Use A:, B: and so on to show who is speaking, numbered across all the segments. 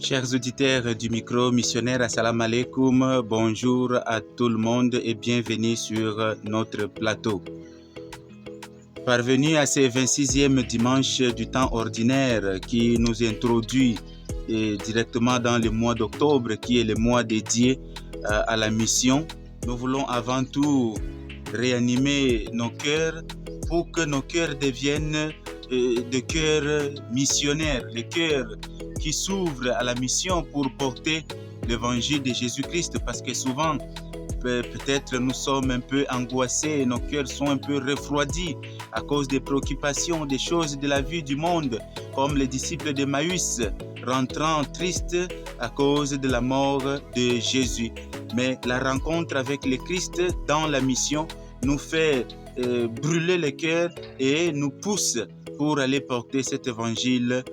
A: Chers auditeurs du micro missionnaire, assalamu alaikum, bonjour à tout le monde et bienvenue sur notre plateau. Parvenu à ce 26e dimanche du temps ordinaire qui nous introduit directement dans le mois d'octobre, qui est le mois dédié à la mission, nous voulons avant tout réanimer nos cœurs pour que nos cœurs deviennent des cœurs missionnaires, des cœurs qui s'ouvrent à la mission pour porter l'évangile de Jésus-Christ, parce que souvent, peut-être nous sommes un peu angoissés, nos cœurs sont un peu refroidis à cause des préoccupations, des choses de la vie du monde, comme les disciples d'Emmaüs, rentrant tristes à cause de la mort de Jésus. Mais la rencontre avec le Christ dans la mission nous fait brûler le cœur et nous pousse pour aller porter cet évangile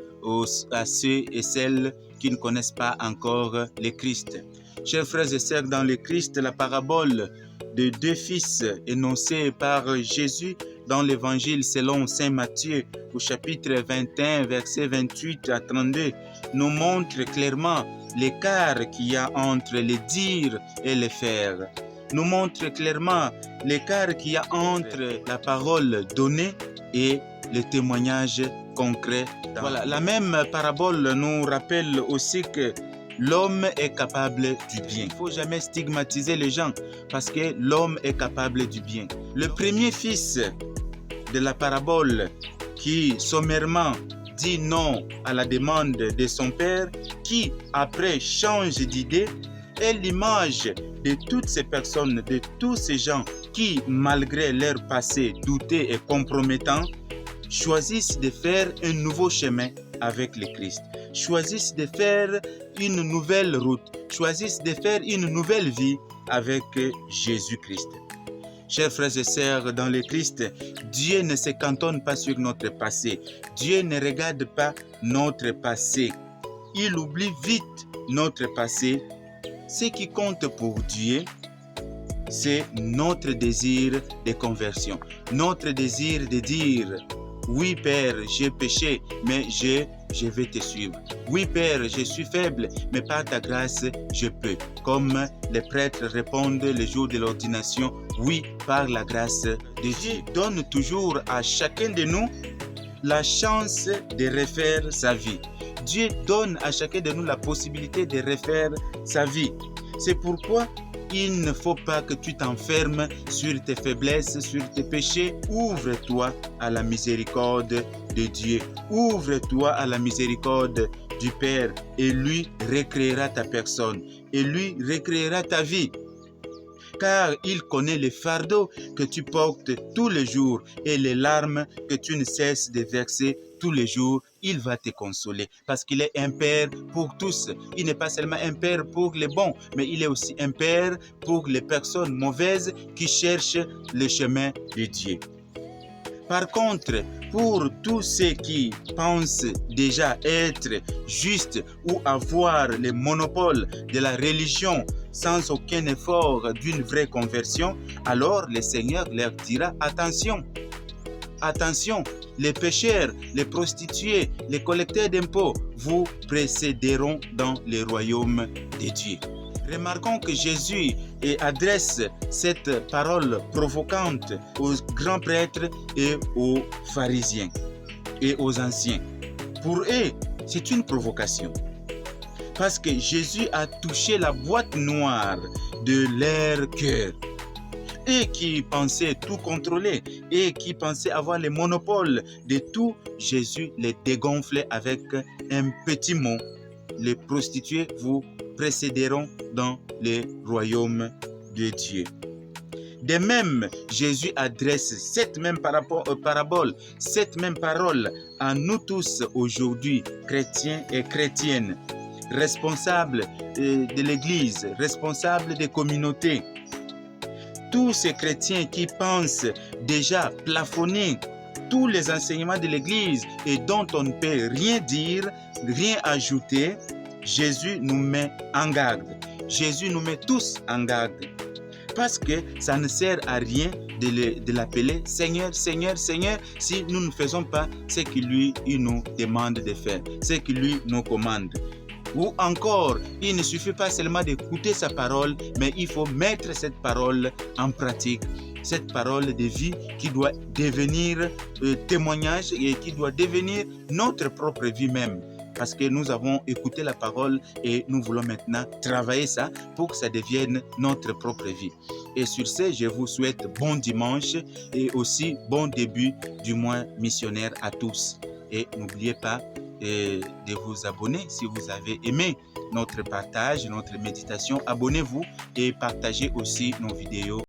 A: à ceux et celles qui ne connaissent pas encore le Christ. Chers frères et sœurs, dans le Christ, la parabole de deux fils énoncée par Jésus dans l'évangile selon saint Matthieu au chapitre 21, versets 28 à 32, nous montre clairement l'écart qu'il y a entre les dire et les faire. Nous montre clairement l'écart qu'il y a entre la parole donnée et le témoignage concret. Voilà, la même parabole nous rappelle aussi que l'homme est capable du bien. Il ne faut jamais stigmatiser les gens parce que l'homme est capable du bien. Le premier fils de la parabole qui sommairement dit non à la demande de son père, qui après change d'idée, est l'image de toutes ces personnes, de tous ces gens qui, malgré leur passé douté et compromettant, choisissent de faire un nouveau chemin avec le Christ, choisissent de faire une nouvelle route, choisissent de faire une nouvelle vie avec Jésus-Christ. Chers frères et sœurs, dans le Christ, Dieu ne se cantonne pas sur notre passé. Dieu ne regarde pas notre passé. Il oublie vite notre passé. Ce qui compte pour Dieu, c'est notre désir de conversion, notre désir de dire « Oui, Père, j'ai péché, mais je vais te suivre. Oui, Père, je suis faible, mais par ta grâce, je peux. » Comme les prêtres répondent le jour de l'ordination, « Oui, par la grâce de Dieu. » Donne toujours à chacun de nous la chance de refaire sa vie. Dieu donne à chacun de nous la possibilité de refaire sa vie. C'est pourquoi il ne faut pas que tu t'enfermes sur tes faiblesses, sur tes péchés. Ouvre-toi à la miséricorde de Dieu. Ouvre-toi à la miséricorde du Père et lui recréera ta personne. Et lui recréera ta vie. Car il connaît les fardeaux que tu portes tous les jours et les larmes que tu ne cesses de verser tous les jours. Il va te consoler parce qu'il est un Père pour tous. Il n'est pas seulement un Père pour les bons, mais il est aussi un Père pour les personnes mauvaises qui cherchent le chemin de Dieu. Par contre, pour tous ceux qui pensent déjà être justes ou avoir le monopole de la religion sans aucun effort d'une vraie conversion, alors le Seigneur leur dira attention. Attention, les pécheurs, les prostituées, les collecteurs d'impôts vous précéderont dans le royaume de Dieu. Remarquons que Jésus adresse cette parole provocante aux grands prêtres et aux pharisiens et aux anciens. Pour eux, c'est une provocation. Parce que Jésus a touché la boîte noire de leur cœur. Et qui pensaient tout contrôler et qui pensaient avoir le monopole de tout, Jésus les dégonflait avec un petit mot. Les prostituées vous précéderont dans le royaume de Dieu. De même, Jésus adresse cette même parabole, cette même parole à nous tous aujourd'hui, chrétiens et chrétiennes, responsables de l'Église, responsables des communautés. Tous ces chrétiens qui pensent déjà plafonner tous les enseignements de l'Église et dont on ne peut rien dire, rien ajouter, Jésus nous met en garde. Jésus nous met tous en garde. Parce que ça ne sert à rien de l'appeler Seigneur, Seigneur, Seigneur si nous ne faisons pas ce qu'il nous demande de faire, ce qu'il nous commande. Ou encore, il ne suffit pas seulement d'écouter sa parole, mais il faut mettre cette parole en pratique. Cette parole de vie qui doit devenir témoignage et qui doit devenir notre propre vie même. Parce que nous avons écouté la parole et nous voulons maintenant travailler ça pour que ça devienne notre propre vie. Et sur ce, je vous souhaite bon dimanche et aussi bon début du mois missionnaire à tous. Et n'oubliez pas de vous abonner si vous avez aimé notre partage, notre méditation. Abonnez-vous et partagez aussi nos vidéos.